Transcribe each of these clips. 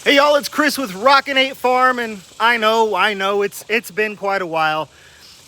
Hey y'all, it's Chris with Rockin' 8 Farm, and I know it's been quite a while.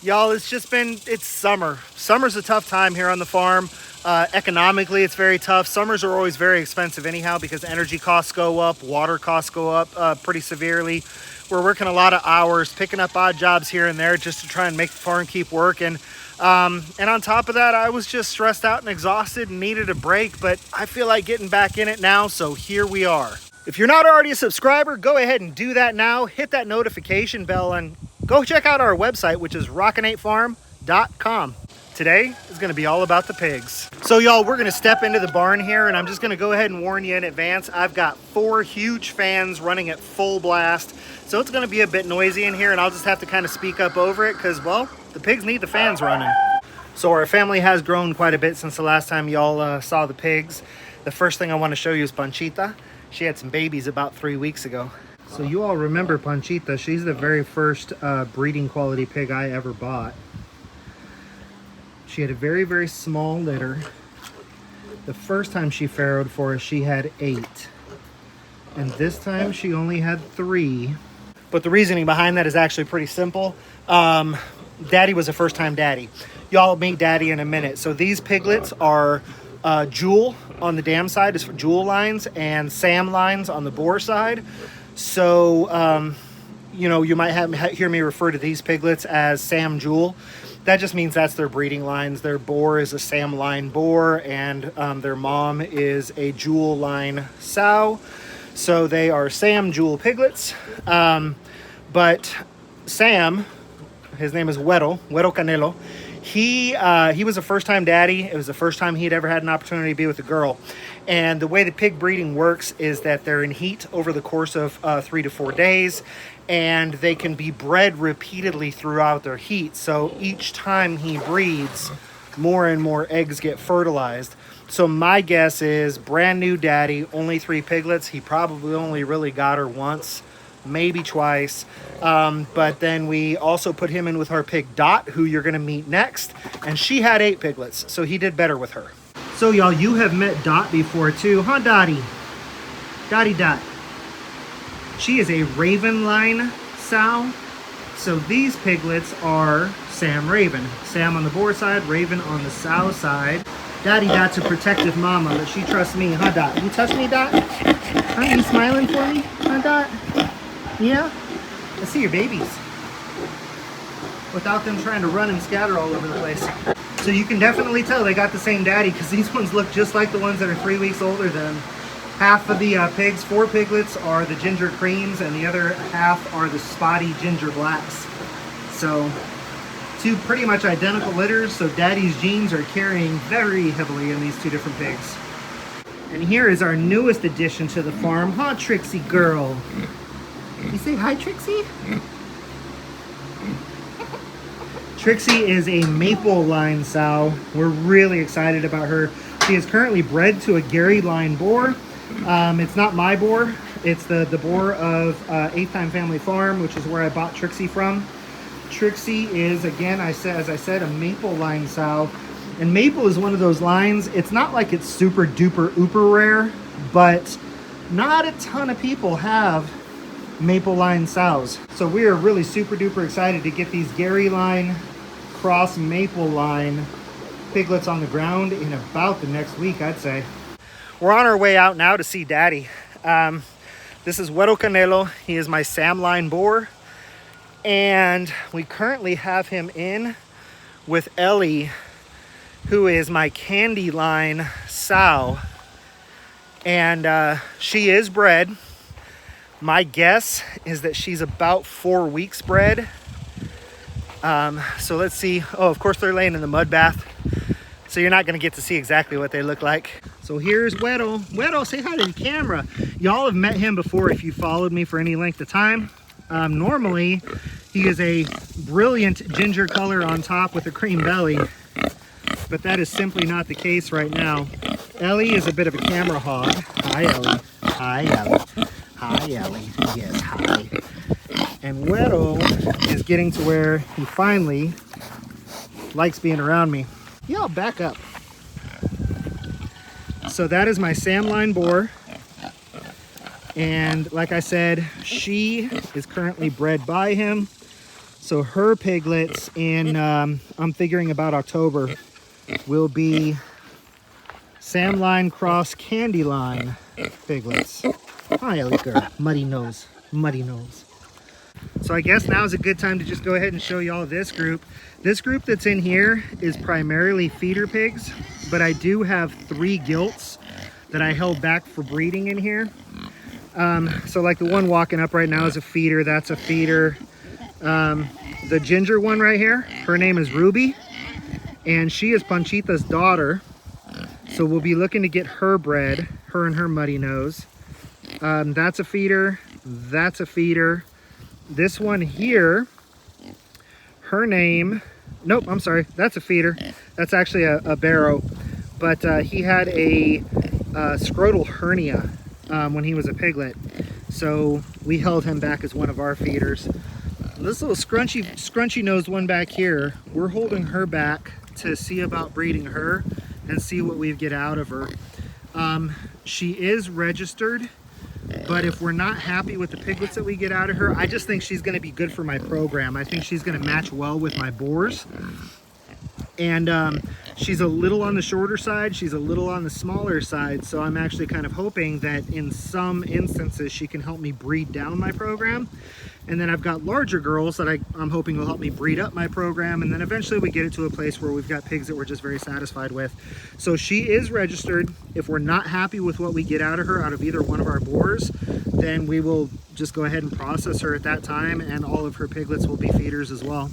Y'all, it's summer. Summer's a tough time here on the farm. Economically, it's very tough. Summers are always very expensive anyhow because energy costs go up, water costs go up pretty severely. We're working a lot of hours, picking up odd jobs here and there just to try and make the farm keep working. And on top of that, I was just stressed out and exhausted and needed a break, but I feel like getting back in it now, so here we are. If you're not already a subscriber, go ahead and do that now. Hit that notification bell and go check out our website, which is rockin8farm.com. Today is going to be all about the pigs. So y'all, we're going to step into the barn here, and I'm just going to go ahead and warn you in advance. I've got 4 huge fans running at full blast, so it's going to be a bit noisy in here, and I'll just have to kind of speak up over it because, well, the pigs need the fans running. So our family has grown quite a bit since the last time y'all saw the pigs. The first thing I want to show you is Panchita. She had some babies about 3 weeks ago. So you all remember Panchita. She's the very first breeding quality pig I ever bought. She had a very, very small litter. The first time she farrowed for us, she had 8. And this time she only had 3. But the reasoning behind that is actually pretty simple. Daddy was a first-time daddy. Y'all meet Daddy in a minute. So these piglets are Jewel on the dam side is for Jewel lines, and Sam lines on the Boar side. So, you know, you might hear me refer to these piglets as Sam Jewel. That just means that's their breeding lines. Their boar is a Samline Boar, and their mom is a Jewel line sow. So they are Sam Jewel piglets. But Sam, his name is Weddo Canelo. He was a first-time daddy. It was the first time he'd ever had an opportunity to be with a girl. And the way the pig breeding works is that they're in heat over the course of 3 to 4 days, and they can be bred repeatedly throughout their heat. So each time he breeds, more and more eggs get fertilized. So my guess is brand new daddy, only 3 piglets. He probably only really got her once, maybe twice. But then we also put him in with our pig Dot, who you're going to meet next, and she had 8 piglets, so he did better with her. So y'all, you have met Dot before too, huh, Dottie? Dottie Dot. She is a Raven line sow. So these piglets are Sam Raven. Sam on the Boar side, Raven on the sow side. Dottie Dot's a protective mama, but she trusts me, huh, Dot? You touch me, Dot? Huh, you smiling for me, huh, Dot? Yeah? Let's see your babies without them trying to run and scatter all over the place. So you can definitely tell they got the same daddy because these ones look just like the ones that are 3 weeks older than half of the pigs. 4 piglets are the ginger creams and the other half are the spotty ginger blacks. So 2 pretty much identical litters, so daddy's genes are carrying very heavily in these 2 different pigs. And here is our newest addition to the farm, huh, Trixie girl? You say hi, Trixie? Trixie is a maple line sow. We're really excited about her. She is currently bred to a Gary line boar. It's not my boar. It's the boar of 8th Time Family Farm, which is where I bought Trixie from. Trixie is, again, as I said, a maple line sow. And maple is one of those lines. It's not like it's super duper uber rare, but not a ton of people have maple line sows. So we are really super duper excited to get these Gary line cross maple line piglets on the ground in about the next week, I'd say. We're on our way out now to see Daddy. This is Weddo Canelo. He is my Samline Boar, and we currently have him in with Ellie, who is my Candy line sow, and she is bred. My guess is that she's about 4 weeks bred. So let's see. Oh, of course they're laying in the mud bath, so you're not going to get to see exactly what they look like. So here's Weddo. Weddo, say hi to the camera. Y'all have met him before if you followed me for any length of time. Normally, he is a brilliant ginger color on top with a cream belly, but that is simply not the case right now. Ellie is a bit of a camera hog. Hi, Ellie. Hi, Ellie. Hi, Ellie. Yes, hi. And Weddo is getting to where he finally likes being around me. Y'all back up. So that is my Samline Boar. And like I said, she is currently bred by him. So her piglets in, I'm figuring about October, will be Samline cross Candy Line piglets. Hi, Elika. Muddy nose. Muddy nose. So I guess now is a good time to just go ahead and show y'all this group. This group that's in here is primarily feeder pigs, but I do have 3 gilts that I held back for breeding in here. So like the one walking up right now is a feeder. That's a feeder. The ginger one right here, her name is Ruby, and she is Panchita's daughter. So we'll be looking to get her bred, her and her muddy nose. That's a feeder. That's a feeder. This one here, her name, nope, I'm sorry, that's a feeder. That's actually a barrow, but he had a scrotal hernia when he was a piglet. So we held him back as one of our feeders. This little scrunchy nosed one back here, we're holding her back to see about breeding her and see what we get out of her. She is registered, but if we're not happy with the piglets that we get out of her, I just think she's going to be good for my program. I think she's going to match well with my boars. And she's a little on the shorter side, she's a little on the smaller side, so I'm actually kind of hoping that in some instances she can help me breed down my program. And then I've got larger girls that I'm hoping will help me breed up my program, and then eventually we get it to a place where we've got pigs that we're just very satisfied with. So she is registered. If we're not happy with what we get out of her, out of either one of our boars, then we will just go ahead and process her at that time, and all of her piglets will be feeders as well.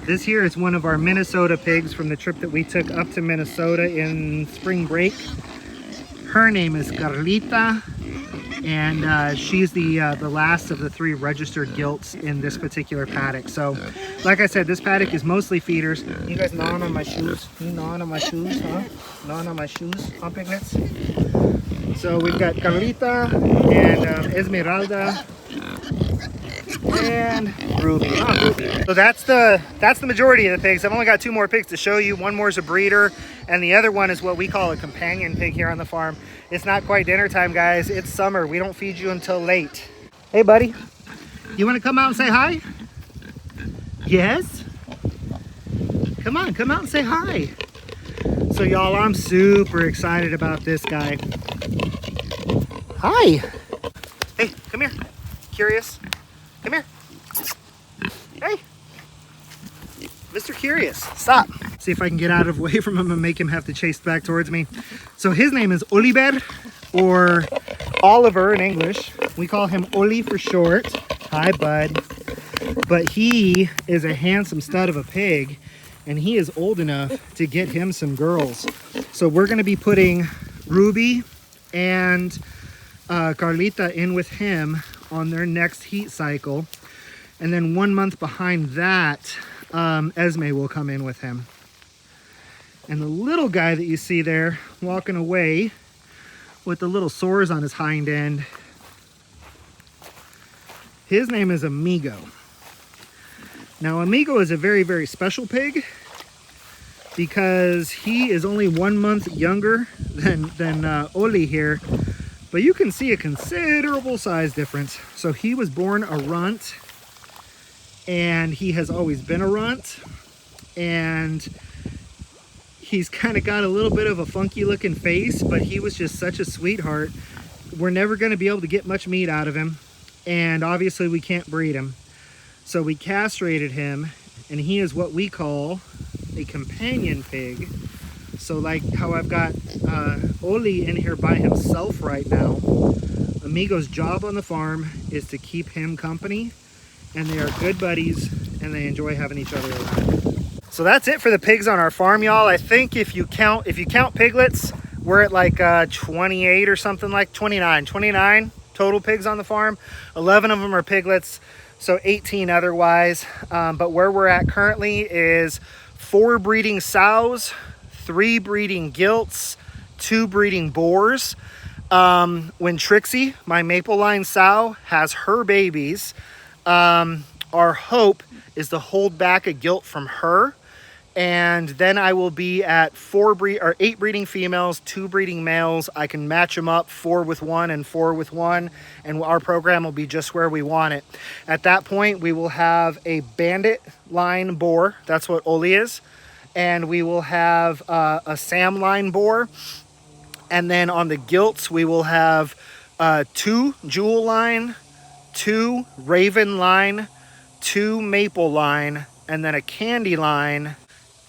This here is one of our Minnesota pigs from the trip that we took up to Minnesota in spring break. Her name is Kalita, and she's the last of the 3 registered gilts in this particular paddock. So, like I said, this paddock is mostly feeders. You guys gnawing on my shoes? You gnawing on my shoes, huh? Gnawing on my shoes, huh, piglets? So we've got Kalita and Esmeralda and Ruby. Oh, Ruby. So that's the majority of the pigs. I've only got 2 more pigs to show you. One more is a breeder, and the other one is what we call a companion pig here on the farm. It's not quite dinner time, guys. It's summer. We don't feed you until late. Hey, buddy. You want to come out and say hi? Yes? Come on, come out and say hi. So, y'all, I'm super excited about this guy. Hi. Hey, come here. Curious. Come here. Hey. Mr. Curious, stop. See if I can get out of way from him and make him have to chase back towards me. So his name is Oliver, or Oliver in English. We call him Oli for short. Hi, bud. But he is a handsome stud of a pig, and he is old enough to get him some girls. So we're gonna be putting Ruby and Kalita in with him on their next heat cycle. And then 1 month behind that, Esme will come in with him. And the little guy that you see there walking away with the little sores on his hind end, his name is Amigo. Now Amigo is a very, very special pig because he is only 1 month younger than Oli here, but you can see a considerable size difference. So he was born a runt, and he has always been a runt, and he's kind of got a little bit of a funky looking face, but he was just such a sweetheart. We're never going to be able to get much meat out of him, and obviously we can't breed him. So we castrated him, and he is what we call a companion pig. So like how I've got Oli in here by himself right now, Amigo's job on the farm is to keep him company, and they are good buddies, and they enjoy having each other around. So that's it for the pigs on our farm, y'all. I think if you count piglets, we're at like 28 or something, like 29 total pigs on the farm. 11 of them are piglets, so 18 otherwise. But where we're at currently is 4 breeding sows, 3 breeding gilts, 2 breeding boars. When Trixie, my maple line sow, has her babies, our hope is to hold back a gilt from her And then I will be at 8 breeding females, 2 breeding males. I can match them up 4 with 1 and 4 with 1, and our program will be just where we want it. At that point, we will have a bandit line boar. That's what Oli is. And we will have a Samline Boar. And then on the gilts, we will have 2 jewel line, 2 raven line, 2 maple line, and then a candy line.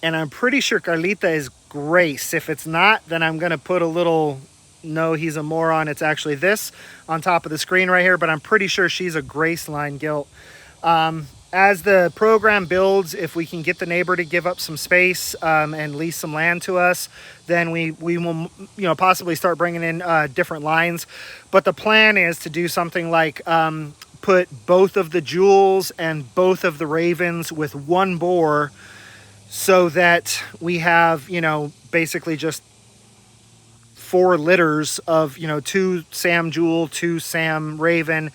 And I'm pretty sure Kalita is Grace. If it's not, then I'm going to put a little, no, he's a moron. It's actually this on top of the screen right here, but I'm pretty sure she's a Grace line gilt. As the program builds, if we can get the neighbor to give up some space and lease some land to us, then we will, possibly start bringing in different lines. But the plan is to do something like put both of the jewels and both of the ravens with 1 boar, so that we have, basically just 4 litters of, 2 Sam Jewel, 2 Sam Raven,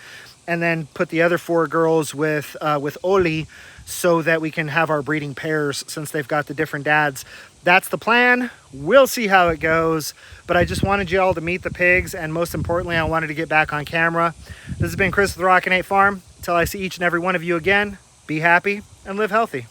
and then put the other 4 girls with Oli, so that we can have our breeding pairs since they've got the different dads. That's the plan. We'll see how it goes. But I just wanted you all to meet the pigs, and most importantly, I wanted to get back on camera. This has been Chris with the Rockin' 8 Farm. Until I see each and every one of you again, be happy and live healthy.